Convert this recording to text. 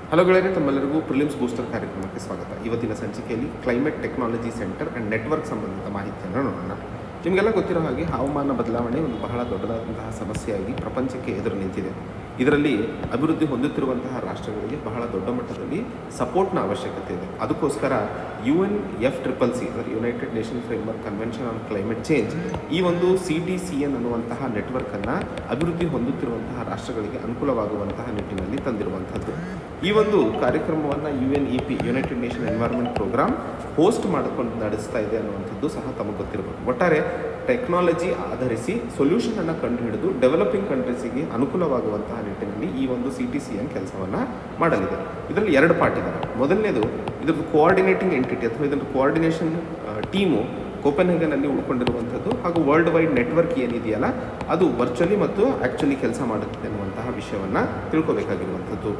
Hello ಗೆಳೆಯರೆ, ತಮ್ಮೆಲ್ಲರಿಗೂ prelims booster ಕಾರ್ಯಕ್ರಮಕ್ಕೆ ಸ್ವಾಗತ. ಇವತ್ತಿನ ಸಂಚಿಕೆಯಲ್ಲಿ climate technology centre and network ಸಂಬಂಧಿತ ಮಾಹಿತಿಯನ್ನು ನೋಡೋಣ. ನಿಮಗೆಲ್ಲ ಗೊತ್ತಿರೋ ಹಾಗೆ ಹವಾಮಾನ ಬದಲಾವಣೆ ಒಂದು ಬಹಳ ದೊಡ್ಡದಾದಂತಹ ಸಮಸ್ಯೆಯಾಗಿ ಪ್ರಪಂಚಕ್ಕೆ ಎದುರು ನಿಂತಿದೆ. ಇದರಲ್ಲಿ ಅಭಿವೃದ್ಧಿ ಹೊಂದುತ್ತಿರುವಂತಹ ರಾಷ್ಟ್ರಗಳಿಗೆ ಬಹಳ ದೊಡ್ಡ ಮಟ್ಟದಲ್ಲಿ ಸಪೋರ್ಟ್ನ ಅವಶ್ಯಕತೆ ಇದೆ. ಅದಕ್ಕೋಸ್ಕರ UNFCCC ಅಂದರೆ United nation framework convention on climate change ಈ ಒಂದು CTCN ಅನ್ನುವಂತಹ ನೆಟ್ವರ್ಕನ್ನು ಅಭಿವೃದ್ಧಿ ಹೊಂದುತ್ತಿರುವಂತಹ ರಾಷ್ಟ್ರಗಳಿಗೆ ಅನುಕೂಲವಾಗುವಂತಹ ನಿಟ್ಟಿನಲ್ಲಿ ತಂದಿರುವಂಥದ್ದು. ಈ ಒಂದು ಕಾರ್ಯಕ್ರಮವನ್ನು UNEP United Nation Environment Programme host ಮಾಡಿಕೊಂಡು ನಡೆಸ್ತಾ ಇದೆ ಅನ್ನುವಂಥದ್ದು ಸಹ ತಮಗೆ ಗೊತ್ತಿರಬೇಕು. ಒಟ್ಟಾರೆ ಟೆಕ್ನಾಲಜಿ ಆಧರಿಸಿ ಸೊಲ್ಯೂಷನನ್ನು ಕಂಡುಹಿಡಿದು ಡೆವಲಪಿಂಗ್ ಕಂಟ್ರೀಸಿಗೆ ಅನುಕೂಲವಾಗುವಂತಹ ನಿಟ್ಟಿನಲ್ಲಿ ಈ ಒಂದು CTCN ಕೆಲಸವನ್ನು ಮಾಡಲಿದೆ. ಇದರಲ್ಲಿ ಎರಡು ಪಾರ್ಟ್ ಇದೆ. ಮೊದಲನೇದು ಇದರದ್ದು ಕೋಆರ್ಡಿನೇಟಿಂಗ್ ಎಂಟಿಟಿ ಅಥವಾ ಇದರ ಕೋಆರ್ಡಿನೇಷನ್ ಟೀಮು ಕೋಪನ್ಹೇಗನಲ್ಲಿ ಉಳ್ಕೊಂಡಿರುವಂಥದ್ದು, ಹಾಗೂ ವರ್ಲ್ಡ್ ವೈಡ್ ನೆಟ್ವರ್ಕ್ ಏನಿದೆಯಲ್ಲ ಅದು ವರ್ಚುವಲಿ ಮತ್ತು ಆ್ಯಕ್ಚುಲಿ ಕೆಲಸ ಮಾಡುತ್ತೆ ಅನ್ನುವಂತಹ ವಿಷಯವನ್ನು ತಿಳ್ಕೊಬೇಕಾಗಿರುವಂಥದ್ದು.